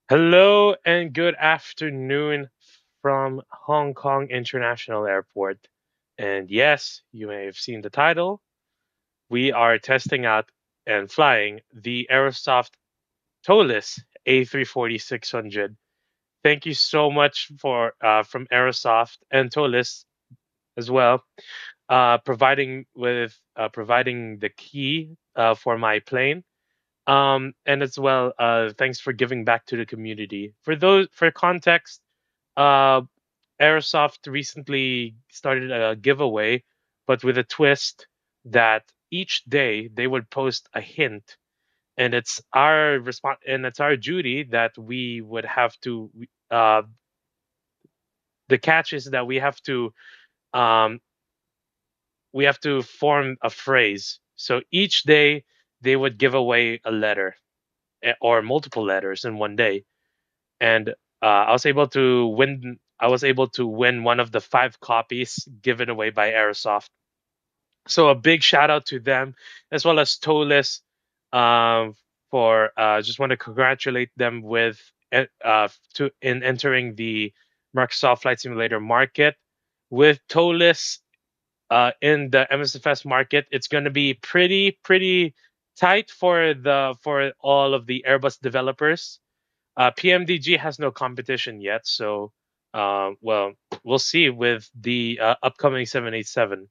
Hello and good afternoon from Hong Kong International Airport. And yes, you may have seen the title. We are testing out and flying the Aerosoft Toliss A340-600. Thank you so much for from Aerosoft and Toliss as well, providing the key for my plane. And as well, thanks for giving back to the community. For context, uh, Aerosoft recently started a giveaway, but with a twist that each day they would post a hint, and it's our duty that we would have to. The catch is that um, we have to form a phrase. So each day they would give away a letter or multiple letters in one day, and I was able to win one of the 5 copies given away by Aerosoft. So a big shout out to them as well as Toliss, um, for just want to congratulate them with to in entering the Microsoft Flight Simulator market. With Toliss in the MSFS market, it's going to be pretty tight for all of the Airbus developers. PMDG has no competition yet, so well, we'll see with the upcoming 787.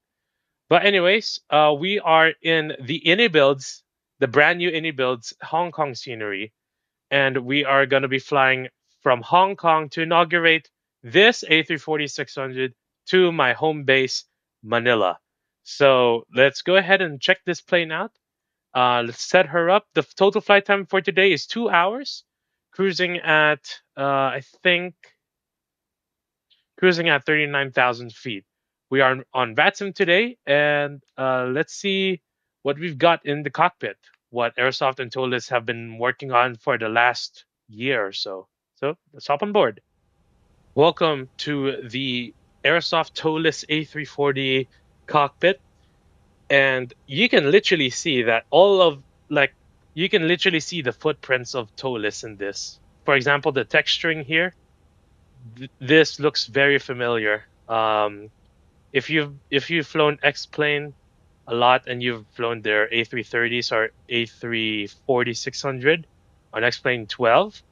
But anyways, we are in the inibuilds, the brand new inibuilds Hong Kong scenery, and we are going to be flying from Hong Kong to inaugurate this A340-600 to my home base, Manila. So let's go ahead and check this plane out. Let's set her up. The total flight time for today is 2 hours, cruising at cruising at 39,000 feet. We are on VATSIM today, and let's see what we've got in the cockpit. What Airsoft and Toliss have been working on for the last year or so. So let's hop on board. Welcome to the Airsoft Toliss A340 cockpit, and you can literally see that you can literally see the footprints of Toliss in this. For example, the texturing here, this looks very familiar. If you've flown X-plane a lot and you've flown their A330s or A340-600 on X-plane 12,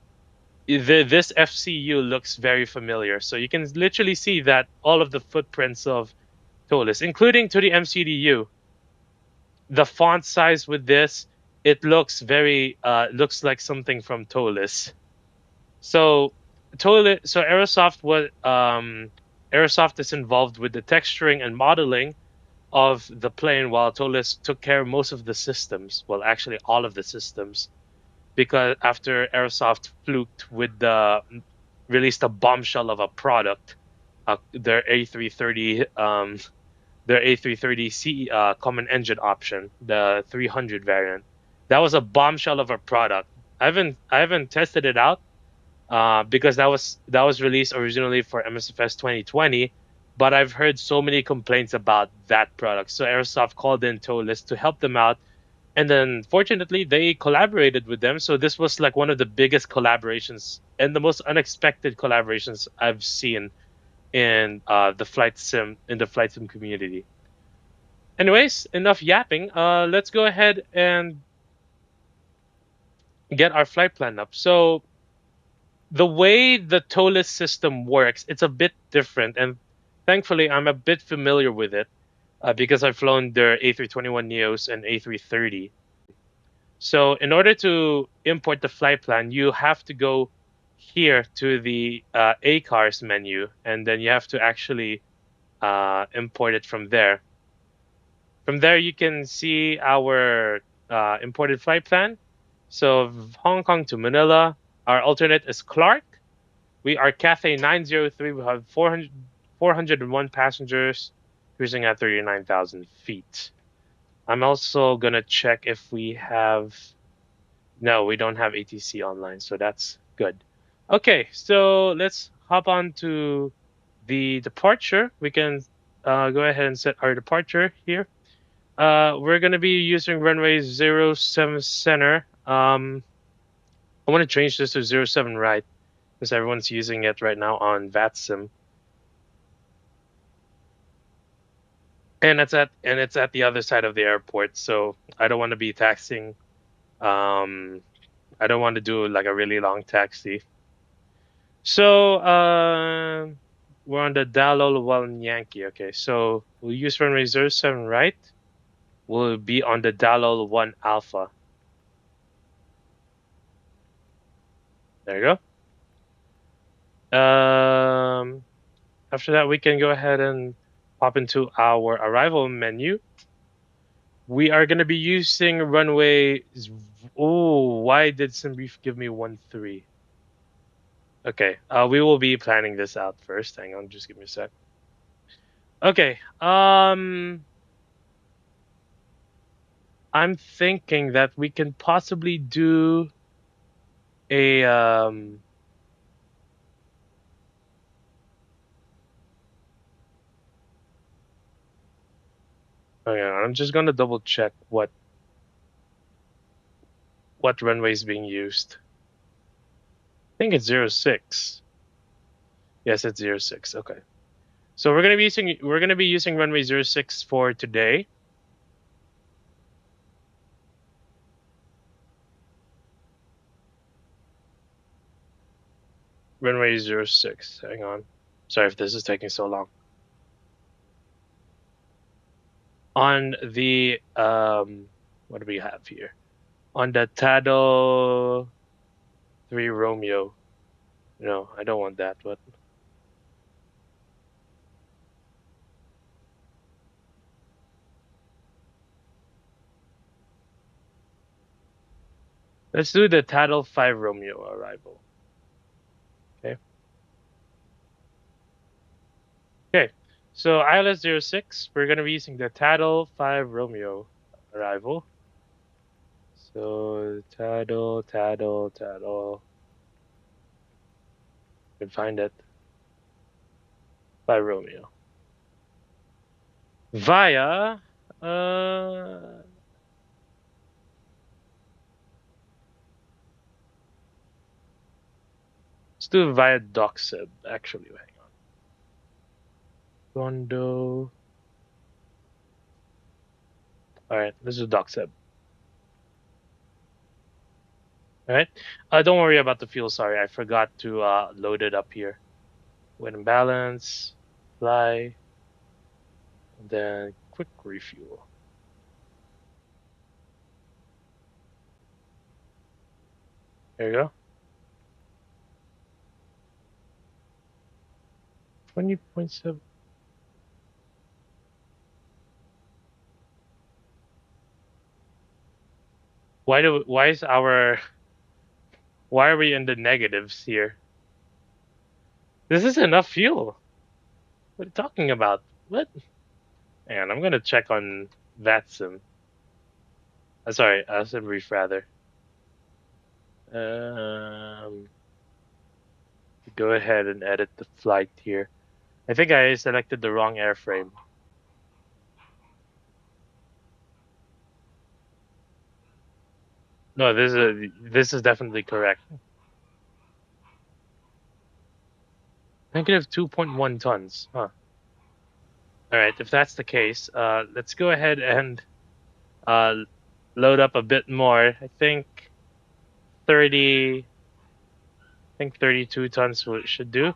this FCU looks very familiar. So you can literally see that all of the footprints of Toliss, including to the MCDU. The font size with this, it looks like something from Toliss. So Aerosoft is involved with the texturing and modeling of the plane, while Toliss took care of most of the systems. Well, actually, all of the systems, because after Aerosoft fluked with the released a bombshell of a product, their A330 common engine option, the 300 variant. That was a bombshell of a product. I haven't tested it out because that was released originally for MSFS 2020, but I've heard so many complaints about that product. So Aerosoft called in Toliss to help them out, and then fortunately they collaborated with them. So this was like one of the biggest collaborations and the most unexpected collaborations I've seen in the flight sim community. Anyways, enough yapping. Let's go ahead and get our flight plan up. So the way the Toliss system works, it's a bit different, and thankfully I'm a bit familiar with it because I've flown their A321 Neos and A330. So in order to import the flight plan, you have to go here to the ACARS menu, and then you have to actually import it from there. From there, you can see our imported flight plan. So Hong Kong to Manila, our alternate is Clark. We are Cathay 903. We have 401 passengers, cruising at 39,000 feet. I'm also going to check if we have. No, we don't have ATC online, so that's good. Okay, so let's hop on to the departure. We can go ahead and set our departure here. We're going to be using runway 07 center. I want to change this to 07 right because everyone's using it right now on VATSIM. And it's at the other side of the airport, so I don't want to be taxing. Um, I don't want to do like a really long taxi. So we're on the Dalol 1 Yankee. Okay, so we'll use runway 07 right. We'll be on the Dalol 1 Alpha. There you go. After that, we can go ahead and pop into our arrival menu. We are going to be using runway. Oh, why did Simbrief give me 1-3? Okay, we will be planning this out first. Hang on, just give me a sec. Okay, I'm thinking that we can possibly do a hang on, I'm just gonna double check what runway is being used. I think it's 06. Yes, it's 06. Okay. So we're gonna be using runway 06 for today. Runway 06. Hang on. Sorry if this is taking so long. On the what do we have here? On the Tado 3 Romeo. No, I don't want that, but let's do the Tado 5 Romeo arrival. Okay. Okay. So ILS 06, we're gonna be using the Tado 5 Romeo arrival. So Tado. You can find it. 5 Romeo. Via let's do it via Docksib, actually. Hang on. Rondo. Alright, let's do Docksib. Alright. Don't worry about the fuel, sorry. I forgot to load it up here. Wind and balance, fly, and then quick refuel. There you go. 20.7. Why are we in the negatives here? This is enough fuel. What are you talking about? What? And I'm gonna check on VATSIM. Sorry, Simbrief rather. Um, go ahead and edit the flight here. I think I selected the wrong airframe. No, this is definitely correct. Negative 2.1 tons. Huh. All right, if that's the case, let's go ahead and uh, load up a bit more. I think 32 tons should do.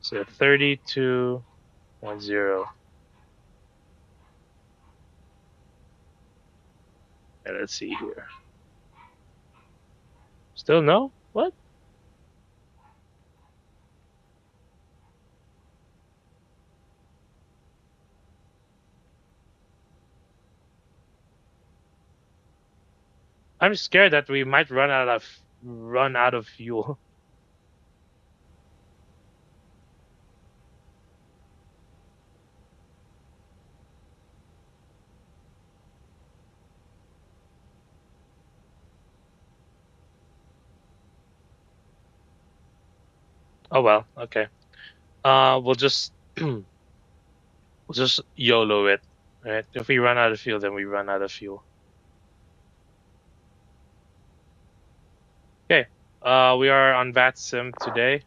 So 32.0. And let's see here. Still no? What? I'm scared that we might run out of fuel. Oh well, okay. We'll just we'll just YOLO it. All right. If we run out of fuel, then we run out of fuel. Okay. We are on VATSIM today.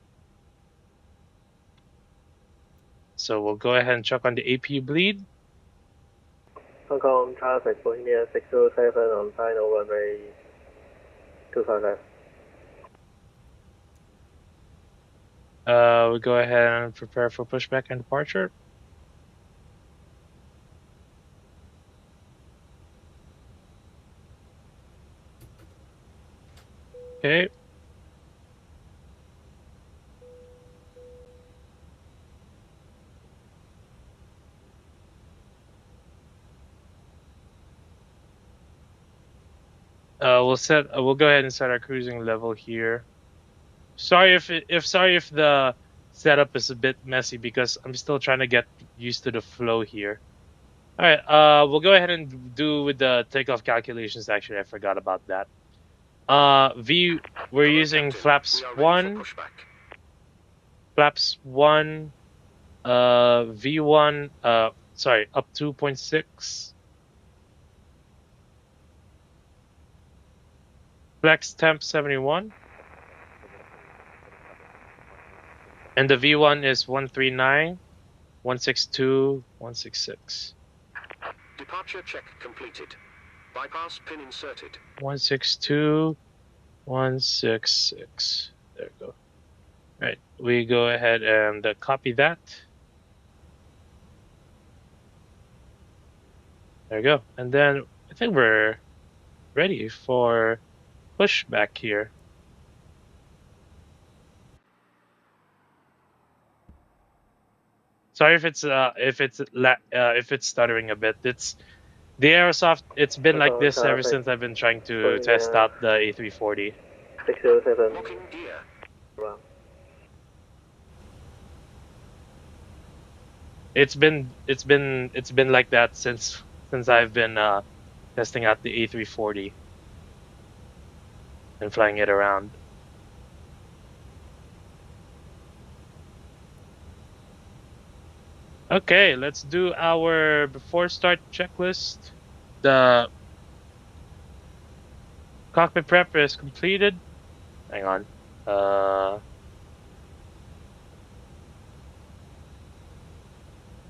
So we'll go ahead and check on the APU bleed. Hong Kong traffic for India 607 on final runway 255. We'll go ahead and prepare for pushback and departure. Okay. We'll go ahead and set our cruising level here. Sorry if the setup is a bit messy because I'm still trying to get used to the flow here. All right. We'll go ahead and do with the takeoff calculations. Actually, I forgot about that. We're using flaps 1, V1, sorry, up 2.6. Flex temp 71. And the V1 is 139, 162, 166. Departure check completed. Bypass pin inserted. 162, 166. There we go. All right, we go ahead and copy that. There we go. And then I think we're ready for pushback here. Sorry if it's stuttering a bit. It's the Aerosoft. It's been like this ever since I've been trying to test out the A340. 607. Locking gear. Wrong. It's been like that since I've been testing out the A340 and flying it around. Okay, let's do our before start checklist. The cockpit prep is completed. Hang on.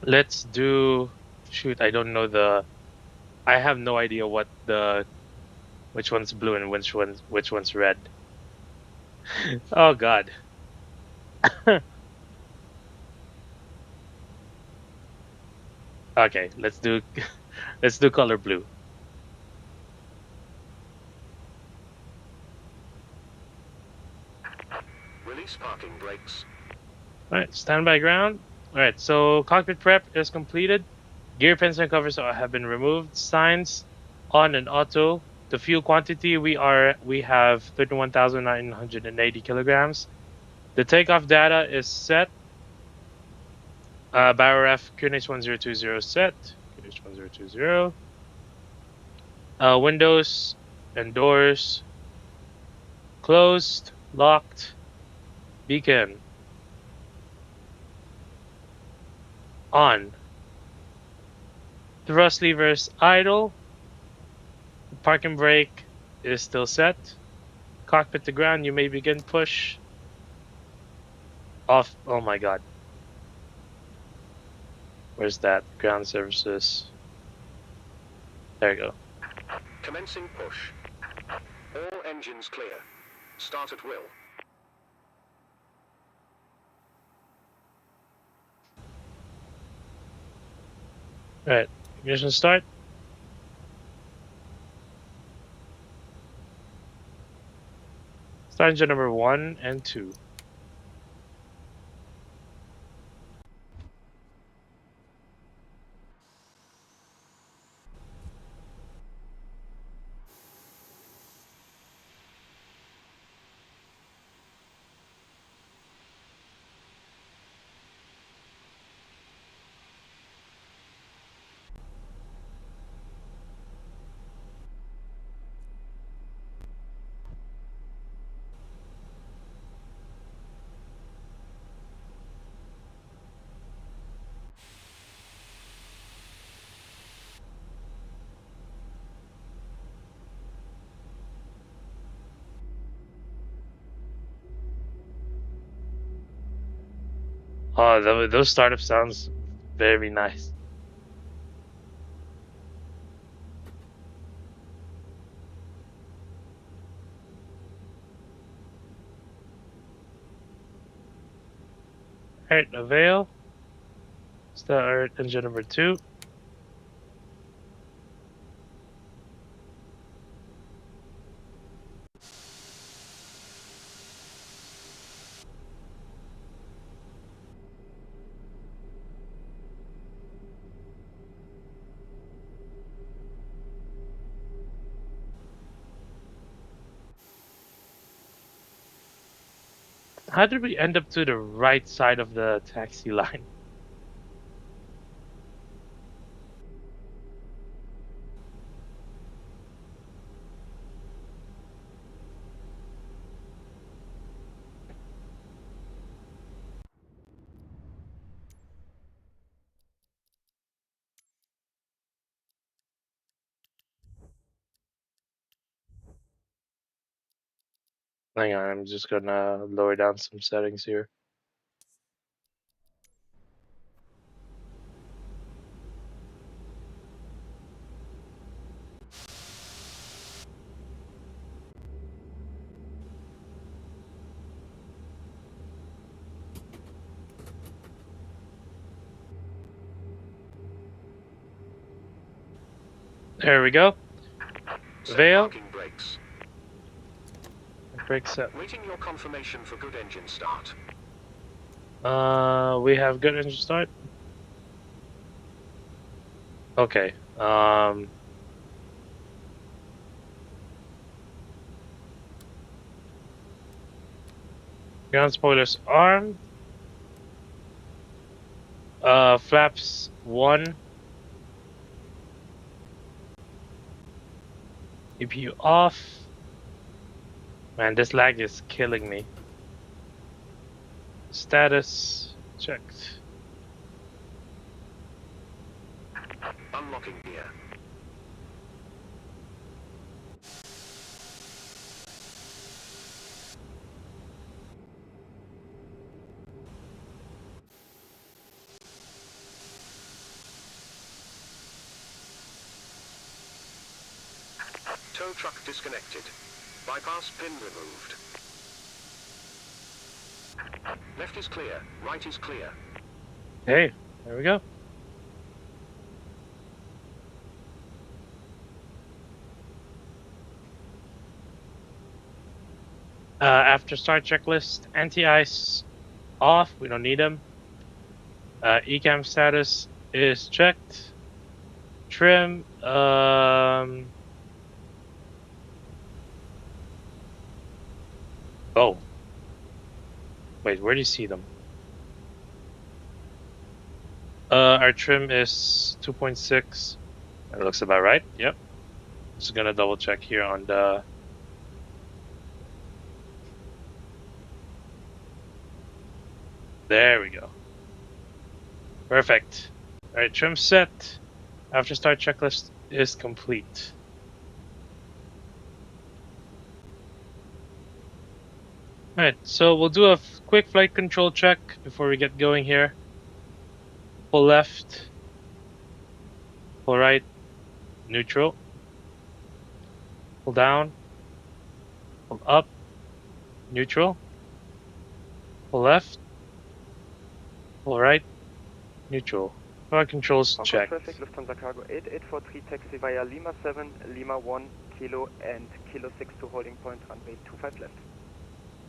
Let's do. Shoot, I don't know I have no idea which one's blue and which one's red. Oh God. Okay, let's do color blue. Release parking brakes. All right, standby ground. All right, so cockpit prep is completed. Gear pins and covers have been removed. Signs on and auto. The fuel quantity we have 31,980 kilograms. The takeoff data is set. BioRef QNH1020 set. QNH1020. Windows and doors closed, locked. Beacon on. Thrust levers idle. Parking brake is still set. Cockpit to ground, you may begin push. Off. Oh my God. Where's that? Ground services. There you go. Commencing push. All engines clear. Start at will. All right. Ignition start. Start engine number 1 and 2. Oh, those startup sounds very nice. Alright, avail. Start engine number 2. How did we end up to the right side of the taxi line? Hang on, I'm just gonna lower down some settings here. There we go. Set Veil. parking brakes. Brake set. Waiting your confirmation for good engine start. We have good engine start. Okay. Ground spoilers armed. Flaps 1. EPU off. Man, this lag is killing me. Status checked. Unlocking gear. Tow truck disconnected. Bypass pin removed. Left is clear. Right is clear. Hey, there we go. After start checklist, anti-ice off. We don't need them. Ecam status is checked. Trim. Oh. Wait, where do you see them? Our trim is 2.6. That looks about right. Yep. Just gonna double check here on the. There we go. Perfect. All right, trim set. After start checklist is complete. All right, so we'll do a quick flight control check before we get going here. Pull left, pull right, neutral. Pull down, pull up, neutral. Pull left, pull right, neutral. Flight controls checked. Traffic, Lufthansa Cargo 8843, taxi via Lima 7, Lima 1, Kilo and Kilo 6 to holding point, runway 25 left.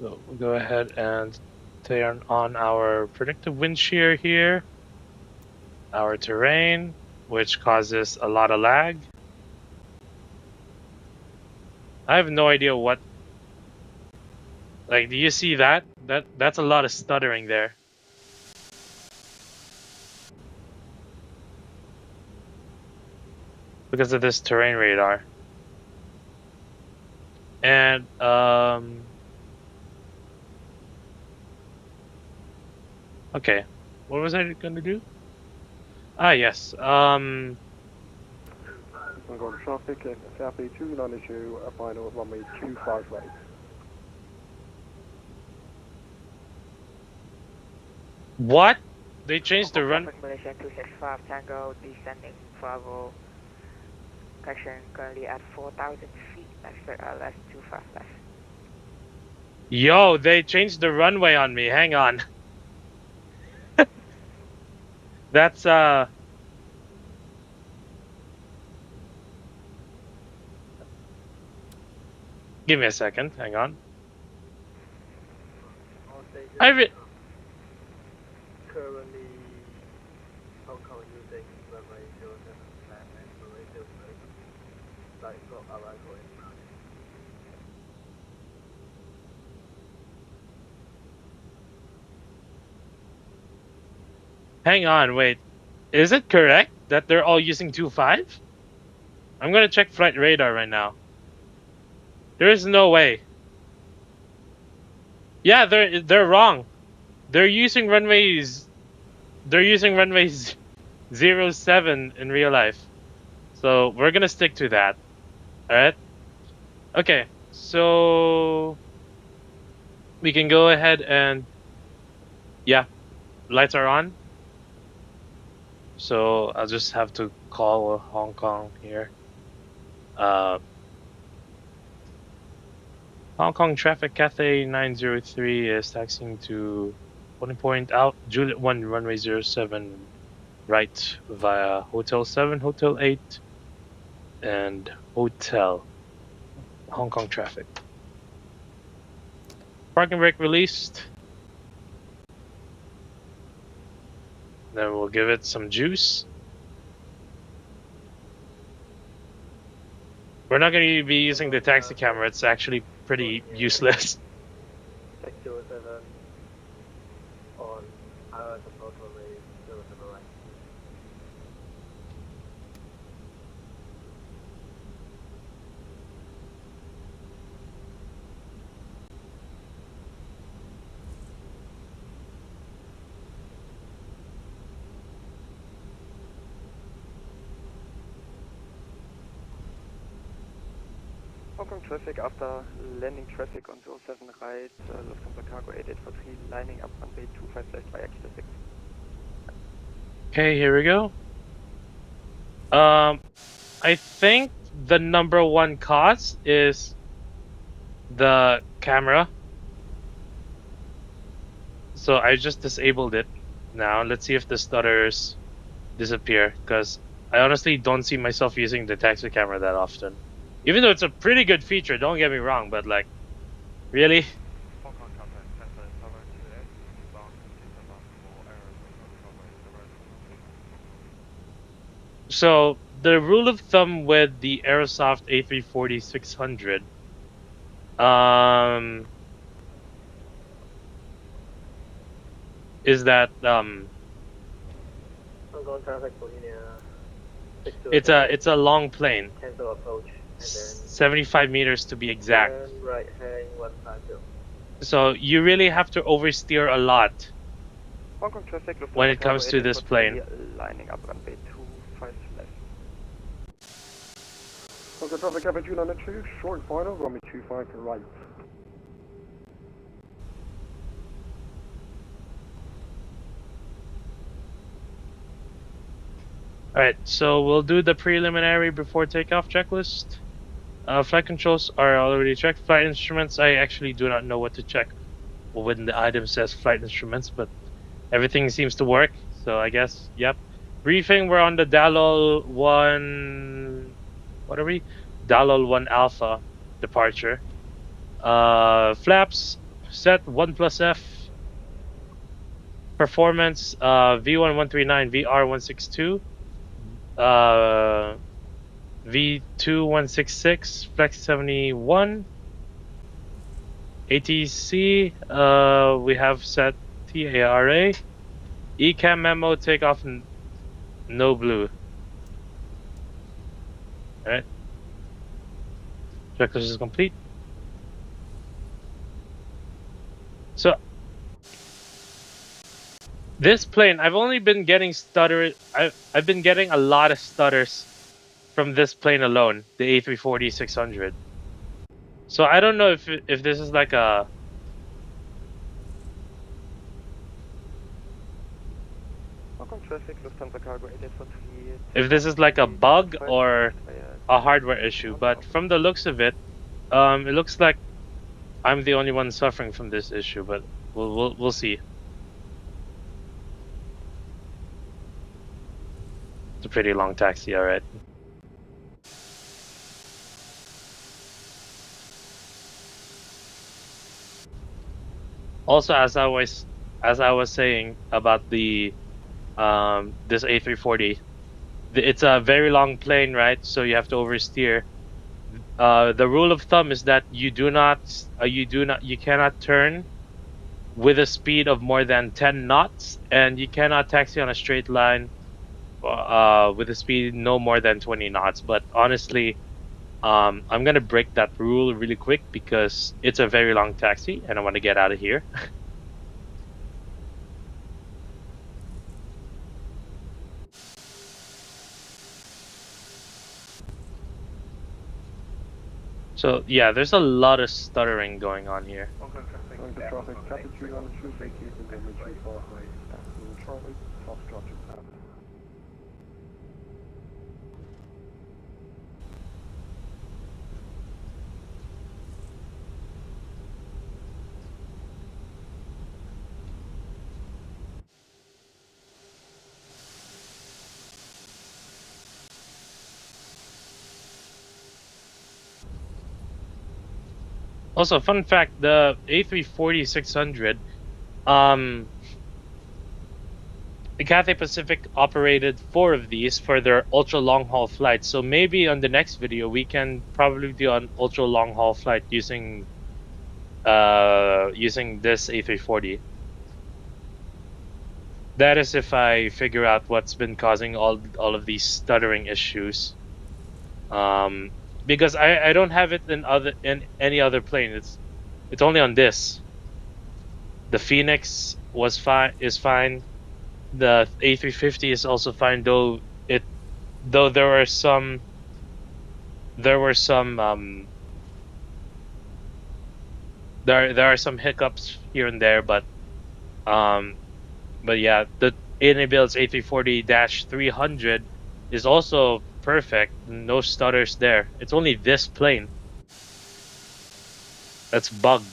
So we'll go ahead and turn on our predictive wind shear here. Our terrain, which causes a lot of lag. I have no idea what. Like, do you see that? That's a lot of stuttering there. Because of this terrain radar. And okay, what was I gonna do? Ah, yes. I'm going traffic, FRP 292, final runway 25 right. What? They changed the run. Traffic Malaysia 265 Tango descending Bravo. Correction currently at 4,000 feet. Left 25 left. Yo, they changed the runway on me. Hang on. That's give me a second. Hang on. All stations I currently Hong Kong using runway 07 flat and runway 03. Like for arrival in Manila. hang on. Wait, is it correct that they're all using 25? I'm gonna check flight radar right now. There is no way. Yeah, they're wrong. They're using runways. They're using runways 07 in real life. So we're gonna stick to that. All right. Okay. So we can go ahead and yeah, lights are on. So I'll just have to call Hong Kong here. Hong Kong traffic Cathay 903 is taxiing to boarding point out Juliet 1 runway 07 right via Hotel 7, Hotel 8, and Hotel. Hong Kong traffic. Parking brake released. Then we'll give it some juice. We're not going to be using the taxi camera. It's actually pretty useless. 607 on Aerosoft runway 07 right. Hong Kong traffic after landing traffic on 07 right, Lufthansa Cargo 8843 lining up runway 25 left via Kilo 6. Okay, here we go. I think the number one cause is the camera. So I just disabled it now. Let's see if the stutters disappear, because I honestly don't see myself using the taxi camera that often. Even though it's a pretty good feature, don't get me wrong, but like, really? Hong Kong Cathay, Cathay Tower 28, bound for Aerosoft. So the rule of thumb with the Aerosoft A340-600, is that Hong Kong traffic Bohemia 607. it's a long plane, Cancel approach and then 75 meters to be exact. turn right heading 150. So you really have to oversteer a lot Hong Kong traffic, when it comes to this plane. Lining up runway 25 left. Hong Kong traffic Cafe 292, short final, runway 25 right. All right, so we'll do the preliminary before takeoff checklist. Flight controls are already checked. Flight instruments, I actually do not know what to check when the item says flight instruments, but everything seems to work. So I guess, yep. Briefing, we're on the Dalol 1. What are we? Dalol 1 Alpha departure. Flaps set 1+F. Performance V1139, VR162. V2166, Flex 71. ATC, we have set TARA. ECAM memo, takeoff no blue. Alright. Checklist is complete. So this plane, I've only been getting stutter. I've been getting a lot of stutters from this plane alone, the A340-600. So I don't know if this is like a traffic, Lufthansa Cargo 8843. if this is like a bug or a hardware issue. But from the looks of it, it looks like I'm the only one suffering from this issue. But we'll see. It's a pretty long taxi, all right. Also, as I was saying about the this A340, it's a very long plane, right? So you have to oversteer. The rule of thumb is that you cannot turn with a speed of more than 10 knots, and you cannot taxi on a straight line with a speed no more than 20 knots. But honestly, I'm gonna break that rule really quick because it's a very long taxi, and I want to get out of here. So yeah, there's a lot of stuttering going on here. Going to traffic, Cathay 302, vacate and then retrieve halfway. After Charlie, Foxtrot to pass. Also, fun fact: the A340-600, the Cathay Pacific operated 4 of these for their ultra long haul flights. So maybe on the next video we can probably do an ultra long haul flight using this A340. That is if I figure out what's been causing all of these stuttering issues. Because I don't have it in any other plane. It's only on this. The Phoenix is fine. The A350 is also fine, though there were some there are some hiccups here and there, but yeah, the inibuilds A340-300 is also perfect. No stutters there. It's only this plane that's bugged.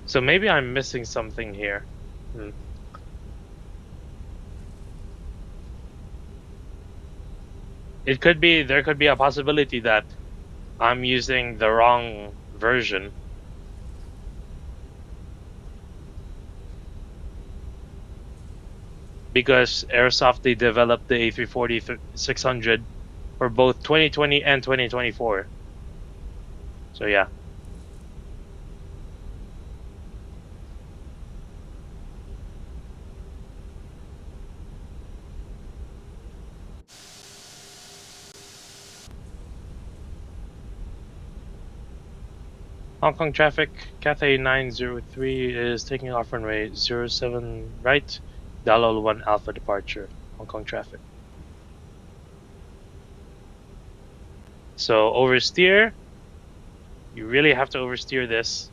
So maybe I'm missing something here. There could be a possibility that I'm using the wrong version. Because Aerosoft, they developed the A340-600 for both 2020 and 2024. So yeah. Hong Kong traffic, Cathay 903 is taking off runway 07 right, Dalhousie 1 Alpha departure, Hong Kong traffic. So oversteer, you really have to oversteer this.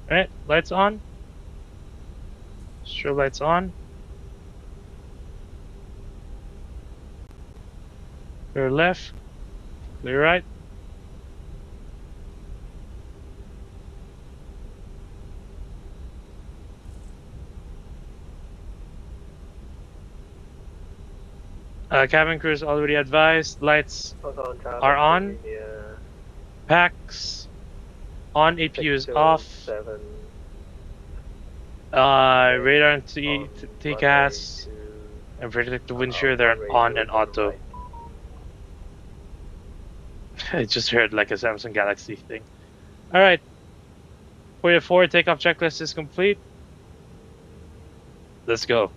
Alright, lights on. Strobe lights on. Clear left, clear right. Cabin crew is already advised. Lights are on. Packs on. APU is off. Radar and TCAS and protective windshield, they're on and auto. I just heard like a Samsung Galaxy thing. All right. For your forward takeoff checklist is complete. Let's go.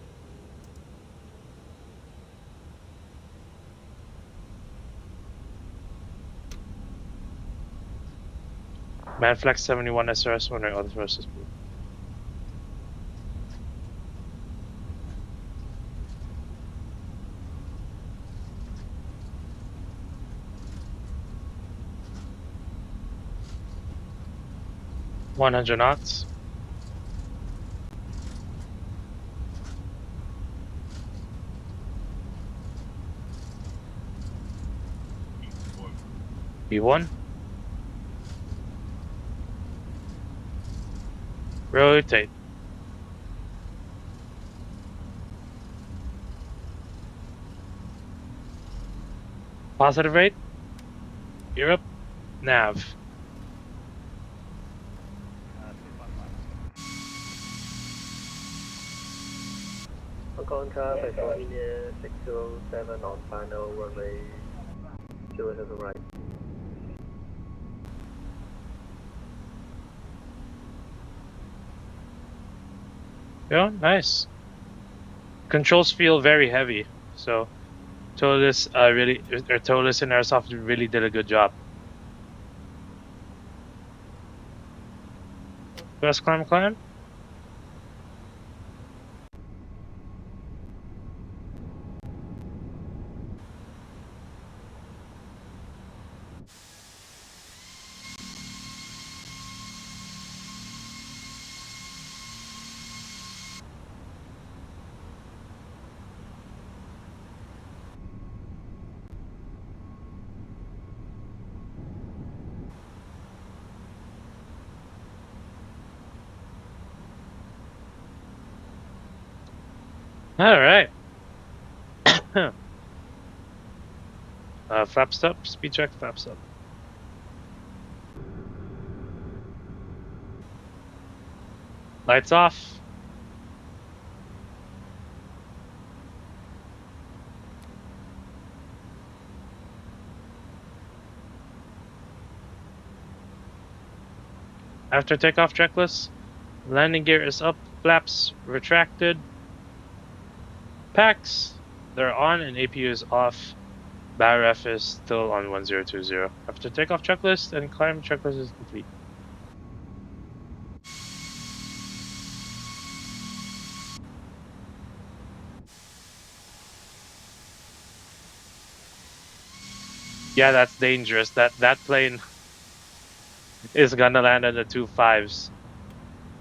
Manflex 71 SRS wondering other sources. $100 knots. B1. Rotate. Positive rate. Europe. Nav. Hong Kong car, California 607 on final runway 07 right. Yeah, nice. Controls feel very heavy, so Toliss Toliss and Aerosoft really did a good job. Best climb. All right. Flaps up, speed check, flaps up. Lights off. After takeoff checklist, landing gear is up, flaps retracted. Packs, they're on and APU is off. BARF is still on 1020. After takeoff checklist and climb checklist is complete. Yeah, that's dangerous. That plane is gonna land on the 25s.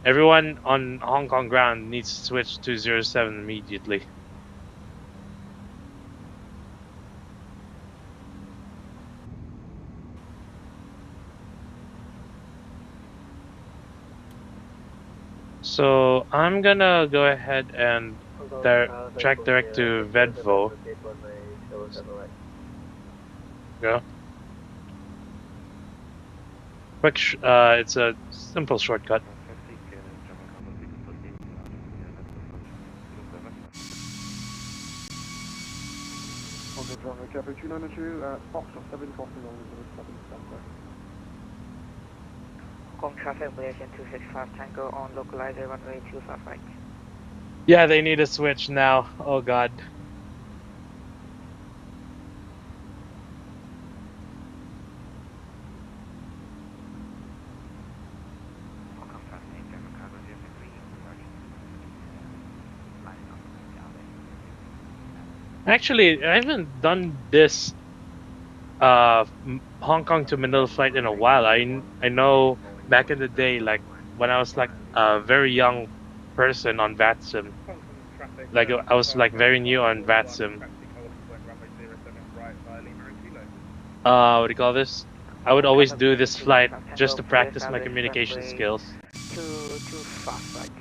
Everyone on Hong Kong ground needs to switch to 07 immediately. So I'm gonna go ahead and track direct to Vedvo. Go. Quick, it's a simple shortcut. Okay, Bravo, Cathay 292, Foxtrot 7 crossing on the 7 center. Hong Kong traffic, Malaysian 265 Tango on localizer runway 25 right. Yeah, they need a switch now. Oh god. Actually, I haven't done this Hong Kong to Manila flight in a while. I know back in the day, like when I was like a very young person on VATSIM, like I was like very new on VATSIM. What do you call this? I would always do this flight just to practice my communication skills. Too fast right.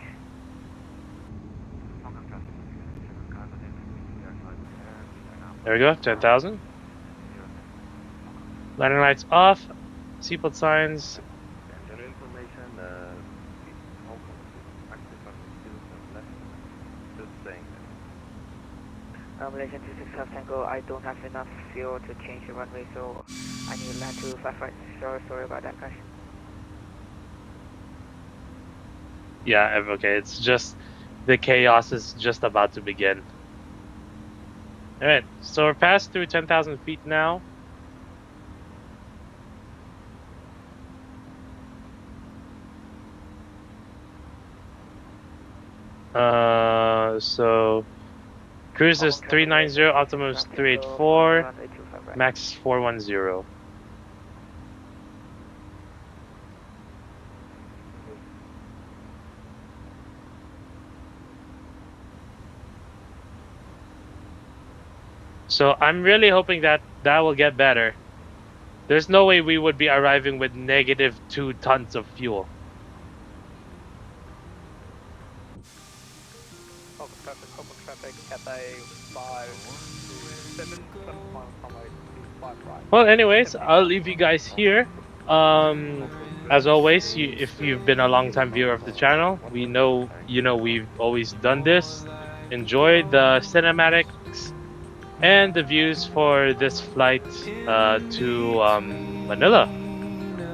There we go, 10,000. Landing lights off, seatbelt signs. General information, Hong Kong is active on the left, just saying that. Malaysian 265 Tango, I don't have enough fuel to change the runway, so I need to land to 55. Sorry about that, guys. Yeah, okay. It's just the chaos is just about to begin. All right, so we're past through 10,000 feet now. So cruise is 390, optimum is 384, max is 410. So I'm really hoping that that will get better. There's no way we would be arriving with -2 tons of fuel. Open traffic, Cathay 527, 7 miles runway 25 right. Well, anyways, I'll leave you guys here. As always, if you've been a long-time viewer of the channel, we know we've always done this. Enjoy the cinematics and the views for this flight to Manila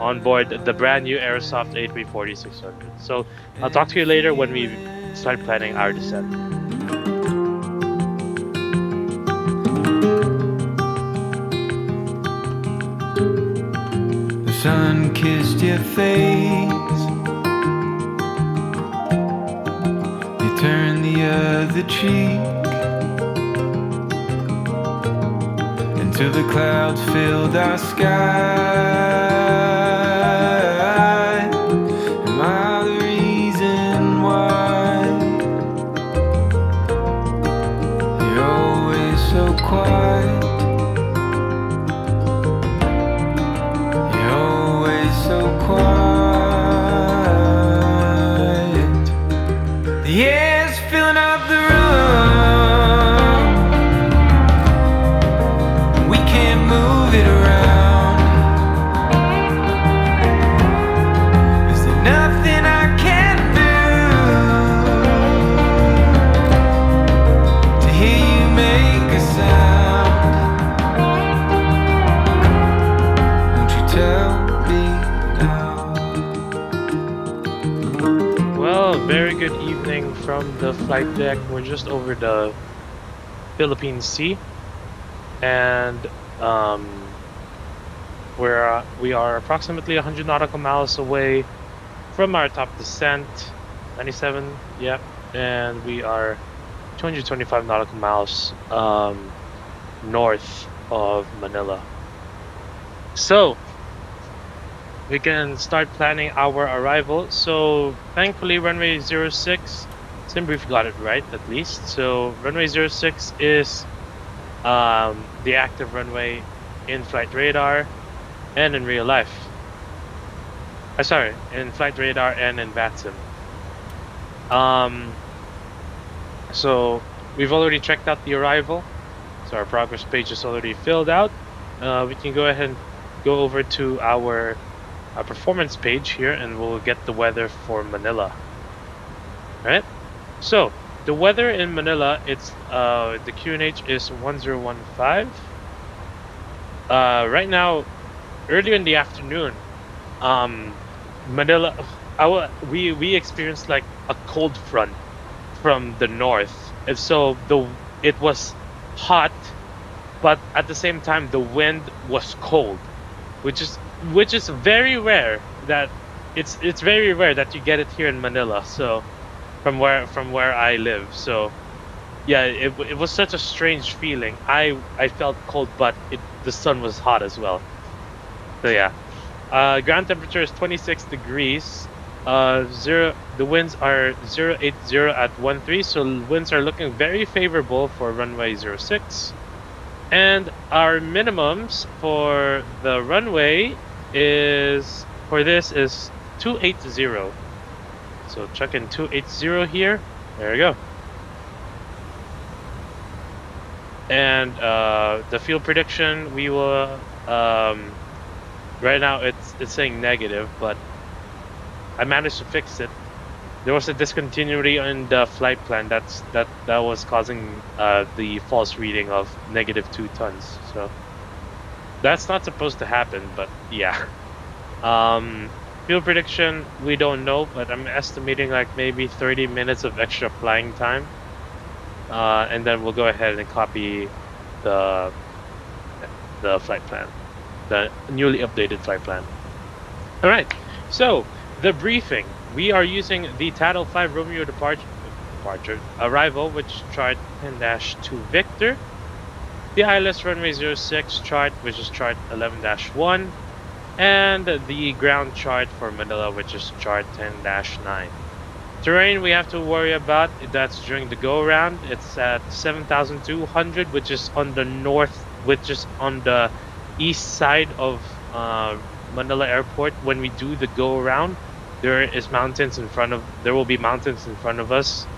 on board the brand new Aerosoft A340-600. So I'll talk to you later when we start planning our descent. The sun kissed your face. You turned the other cheek until the clouds filled our sky. Am I the reason why you're always so quiet? So quiet. The air's filling up the room. We can't move it around. Is there nothing I can do to hear you make a sound? Won't you tell? Well, very good evening from the flight deck. We're just over the Philippine Sea, and we are approximately 100 nautical miles away from our top descent, 97. Yep, and we are 225 nautical miles north of Manila. So we can start planning our arrival. So thankfully runway 06, Simbrief got it right at least. So runway 06 is the active runway in flight radar and in real life. Sorry, in flight radar and in VATSIM. So we've already checked out the arrival. So our progress page is already filled out. We can go ahead and go over to our performance page here, and we'll get the weather for Manila. All right. So the weather in Manila, it's the QNH is 1015. Right now, earlier in the afternoon, Manila, we experienced like a cold front from the north, and so it was hot, but at the same time the wind was cold, which is very rare. That it's very rare that you get it here in Manila. So from where I live. So yeah, it was such a strange feeling. I felt cold, but the sun was hot as well. So yeah, ground temperature is 26 degrees. The winds are 080 at 13. So winds are looking very favorable for runway 06. And our minimums for the runway is 280. So check in 280 here. There we go. And the fuel prediction, we will right now it's saying negative, but I managed to fix it. There was a discontinuity in the flight plan that was causing the false reading of -2 tons. So That's not supposed to happen, but yeah. Fuel prediction, we don't know, but I'm estimating like maybe 30 minutes of extra flying time. And then we'll go ahead and copy the flight plan, the newly updated flight plan. All right. So the briefing, we are using the Tattle 5 Romeo departure arrival, which chart 10-2 Victor. The ILS runway 06 chart, which is chart 11-1. And the ground chart for Manila, which is chart 10-9. Terrain we have to worry about, that's during the go around. It's at 7,200, which is on the north, which is on the east side of Manila Airport. When we do the go around, there will be mountains in front of us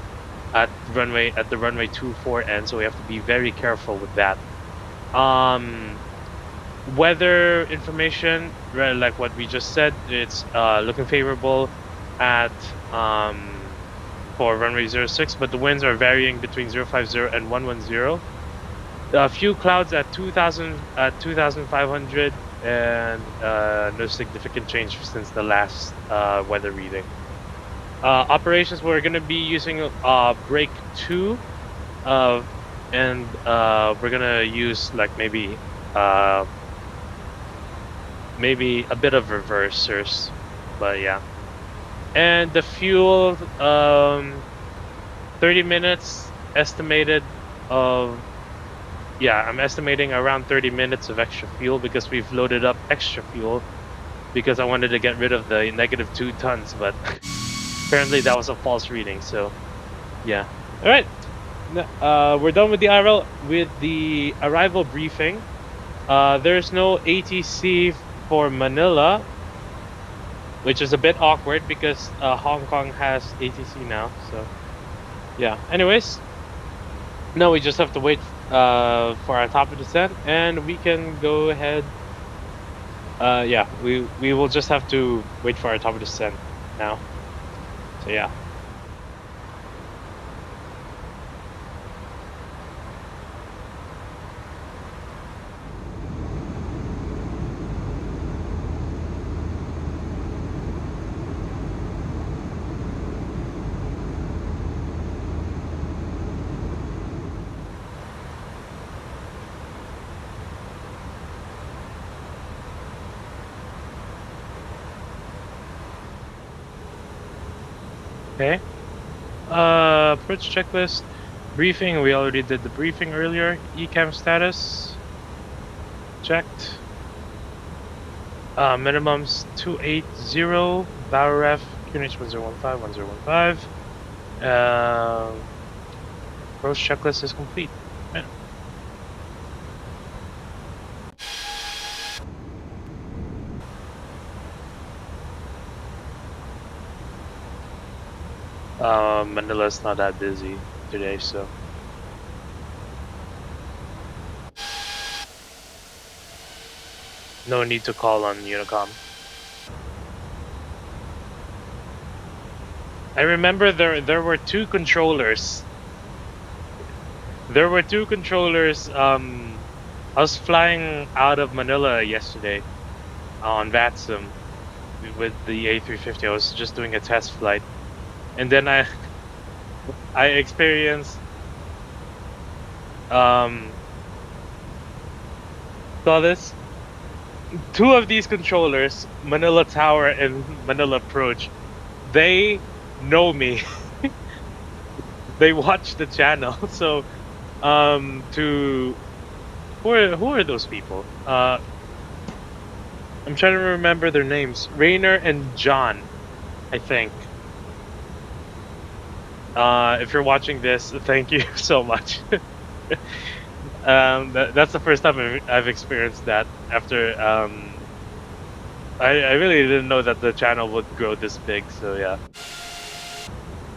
at the runway 24 end, so we have to be very careful with that. Weather information, like what we just said, it's looking favorable at for runway 06, but the winds are varying between 050 and 110. A few clouds at 2,500, and no significant change since the last weather reading. Operations, we're going to be using brake 2, and we're going to use like maybe a bit of reversers, but yeah. And the fuel, 30 minutes estimated of, I'm estimating around 30 minutes of extra fuel because we've loaded up extra fuel because I wanted to get rid of the -2 tons, but apparently that was a false reading, so yeah. All right, we're done with the arrival briefing. There's no ATC for Manila, which is a bit awkward because Hong Kong has ATC now, so yeah. Anyways, now we just have to wait for our top of descent, and we can go ahead. We will just have to wait for our top of descent now. So yeah. Okay. Approach checklist. Briefing, we already did the briefing earlier. ECAM status. Checked. Minimums 280. Bow ref. QNH 1015. Approach checklist is complete. Manila's not that busy today, so. No need to call on Unicom. I remember there were two controllers. I was flying out of Manila yesterday on VATSIM with the A350. I was just doing a test flight. And then I experienced saw this. Two of these controllers, Manila Tower and Manila Approach, they know me. They watch the channel. So who are those people? I'm trying to remember their names. Rainer and John, I think. If you're watching this, thank you so much. That's the first time I've experienced that. After I really didn't know that the channel would grow this big. So yeah.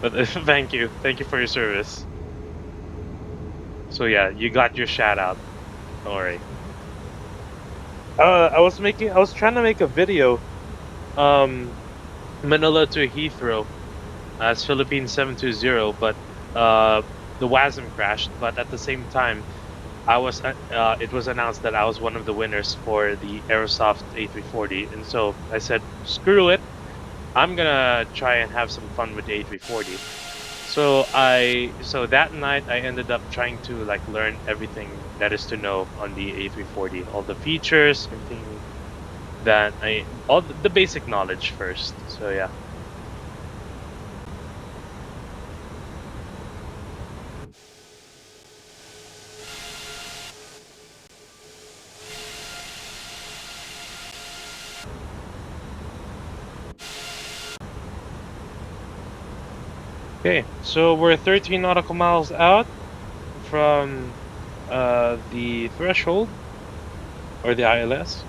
But thank you for your service. So yeah, you got your shout out. Don't worry. I was trying to make a video, Manila to Heathrow. It's Philippines 720, but the WASM crashed. But at the same time, it was announced that I was one of the winners for the Aerosoft A340, and so I said, screw it, I'm gonna try and have some fun with the A340. So that night I ended up trying to like learn everything that is to know on the A340, all the features, everything all the basic knowledge first. So yeah. Okay, so we're 13 nautical miles out from the threshold or the ILS.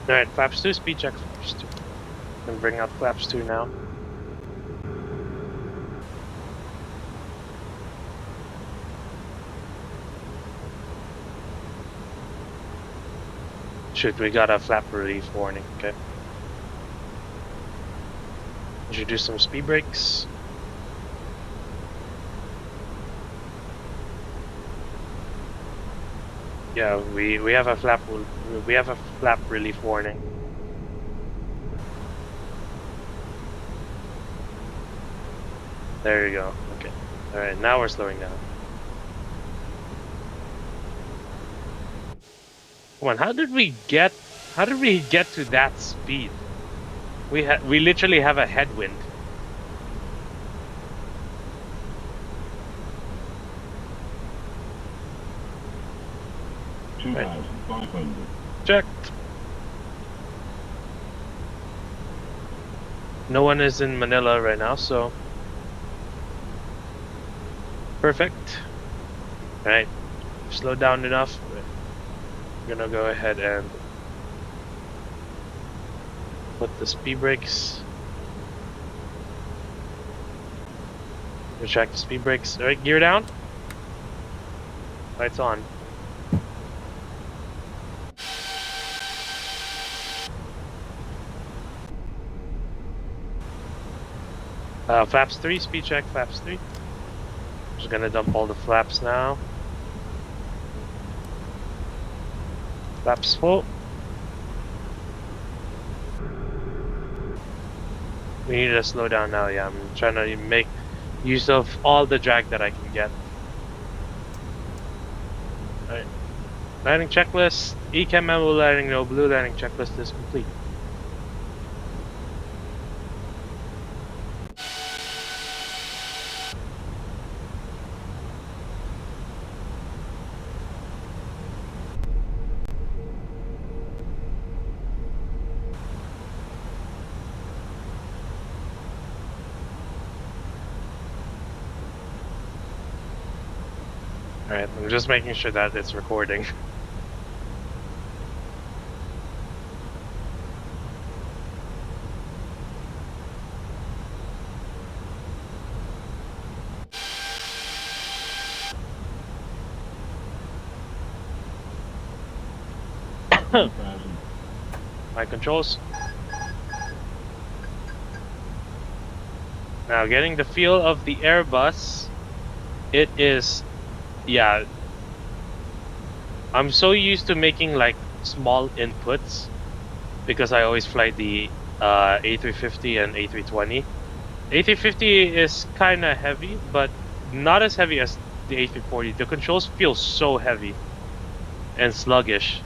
All right, flaps 2, speed check flaps 2. Then bring out flaps 2 now. Shoot, we got a flap relief warning. Okay. Introduce some speed brakes. Yeah, we have a flap relief warning. There you go. Okay. All right, now we're slowing down. Come on, how did we get to that speed? We literally have a headwind. Right. Checked. No one is in Manila right now, so perfect. All right, slow down enough. We're gonna go ahead and put the speed brakes. Retract the speed brakes. All right, gear down. Lights on. Flaps 3, speed check, flaps 3. Just gonna dump all the flaps now. Flaps full. We need to slow down now, yeah. I'm trying to make use of all the drag that I can get. Alright. Landing checklist. ECAM memo landing, no blue landing checklist is complete. Alright, I'm just making sure that it's recording. My controls. Now getting the feel of the Airbus, it is, yeah, I'm so used to making like small inputs because I always fly the A350 and A320. A350 is kind of heavy, but not as heavy as the A340. The controls feel so heavy and sluggish.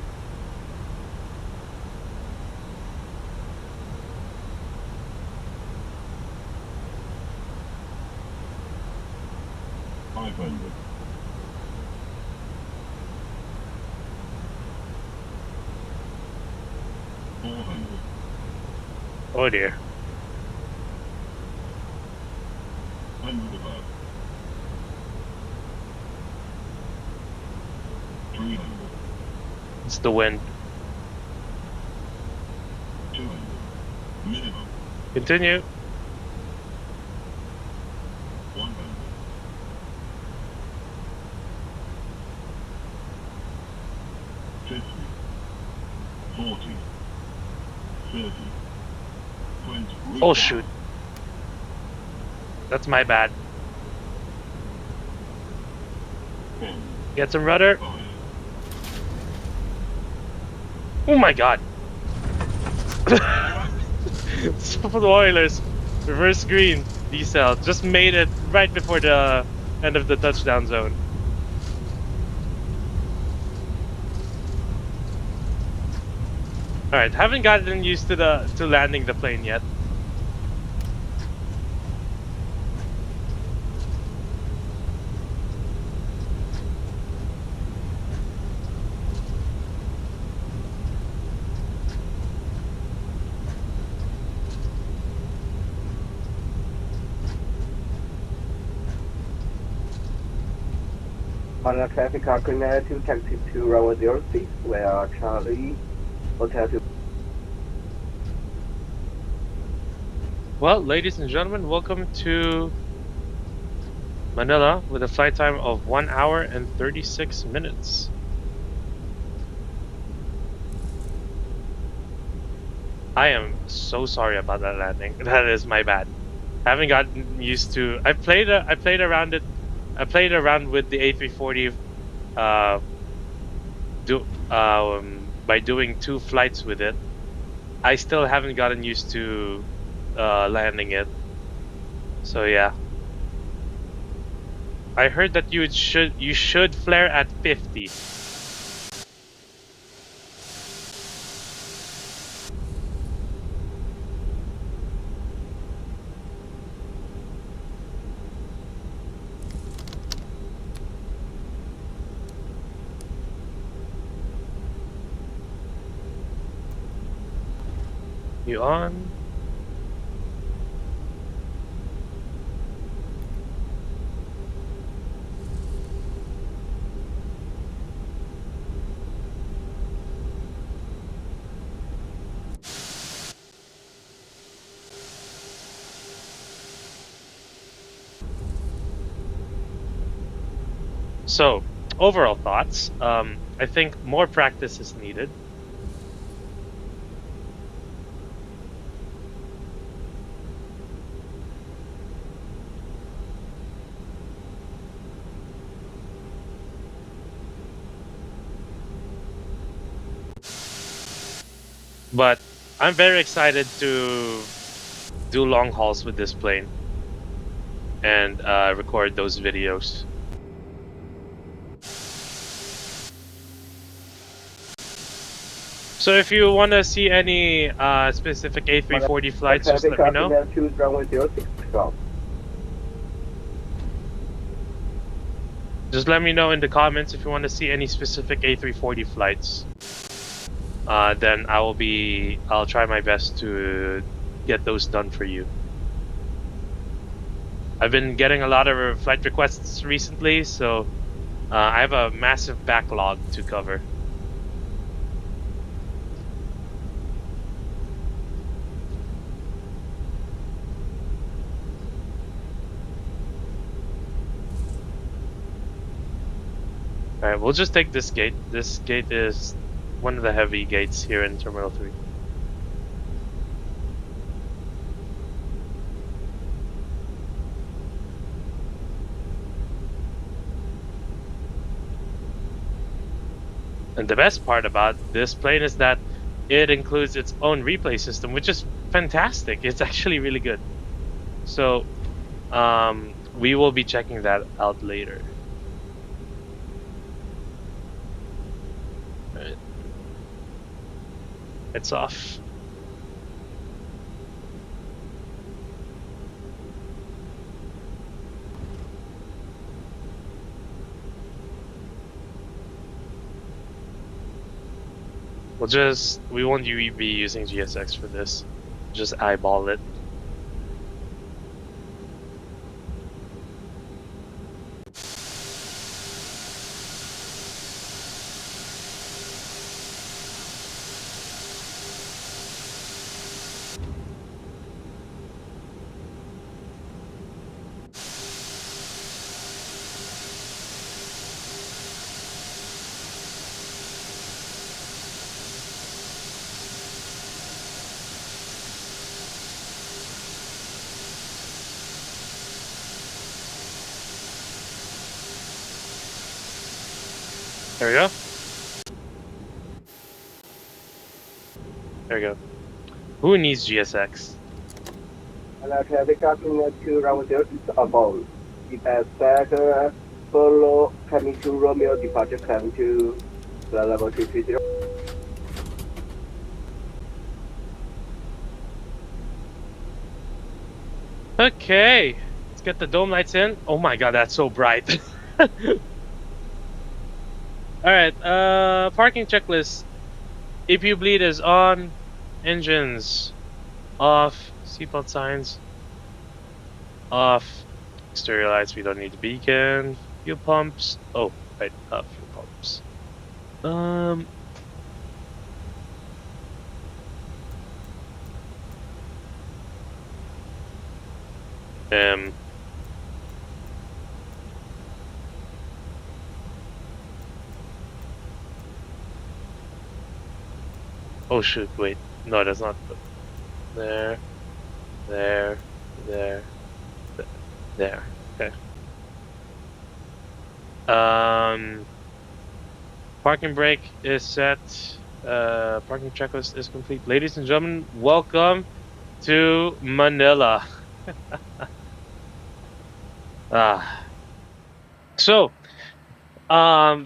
Oh dear. 100 above. 300. It's the wind. 200. Minimum. Continue. 100. 50. 40. 30. 20. Oh shoot. That's my bad. 10. Get some rudder. 5. Oh my god. Spoilers. Reverse green. Decel. Just made it right before the end of the touchdown zone. Alright, haven't gotten used to landing the plane yet. On a traffic car connected to taxi to runway 06, where Charlie Hotel to. Well, ladies and gentlemen, welcome to Manila with a flight time of 1 hour and 36 minutes. I am so sorry about that landing. That is my bad. I haven't gotten used to. I played around it. I played around with the A340 by doing 2 flights with it. I still haven't gotten used to landing it. So yeah. I heard that you should flare at 50. You on? So, overall thoughts. I think more practice is needed. But I'm very excited to do long hauls with this plane and record those videos. So if you want to see any specific A340 flights, just let me know. To runway 06, stop. Just let me know in the comments if you want to see any specific A340 flights. Then I'll try my best to get those done for you. I've been getting a lot of flight requests recently, so I have a massive backlog to cover. Alright, we'll just take this gate. This gate is one of the heavy gates here in Terminal 3. And the best part about this plane is that it includes its own replay system, which is fantastic. It's actually really good. So we will be checking that out later. Right. It's off. We won't be using GSX for this. Just eyeball it. There we go. There we go. Who needs GSX? And traffic coming to runway 0 is about. Depends that follow coming to Romeo, departure coming to the level 330. Okay, let's get the dome lights in. Oh my god, that's so bright. All right, parking checklist. APU bleed is on. Engines off. Seatbelt signs off. Exterior lights, we don't need the beacon. Fuel pumps. Oh, right, fuel pumps. Um. Oh shoot! Wait, no, that's not. There, there, there, there. Okay. Parking brake is set. Parking checklist is complete. Ladies and gentlemen, welcome to Manila. So, I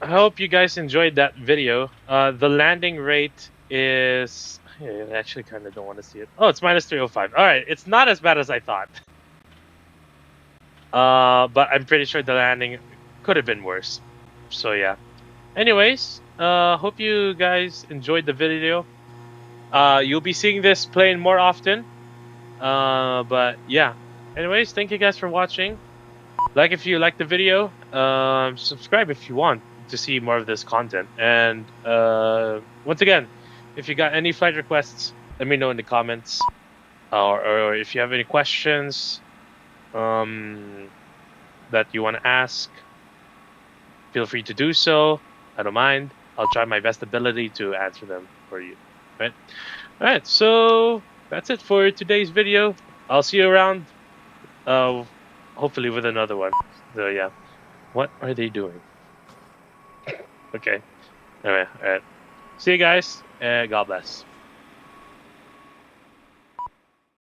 hope you guys enjoyed that video. The landing rate is. I actually kind of don't want to see it. Oh, it's minus 305. All right, it's not as bad as I thought. But I'm pretty sure the landing could have been worse. So yeah. Anyways, hope you guys enjoyed the video. You'll be seeing this plane more often. But yeah. Anyways, thank you guys for watching. Like if you like the video. Subscribe if you want to see more of this content. And once again, if you got any flight requests, let me know in the comments. Or if you have any questions that you want to ask, feel free to do so. I don't mind. I'll try my best ability to answer them for you. Right? All right. So that's it for today's video. I'll see you around. Hopefully with another one. So yeah. What are they doing? Okay. Anyway, all right. See you guys, and God bless.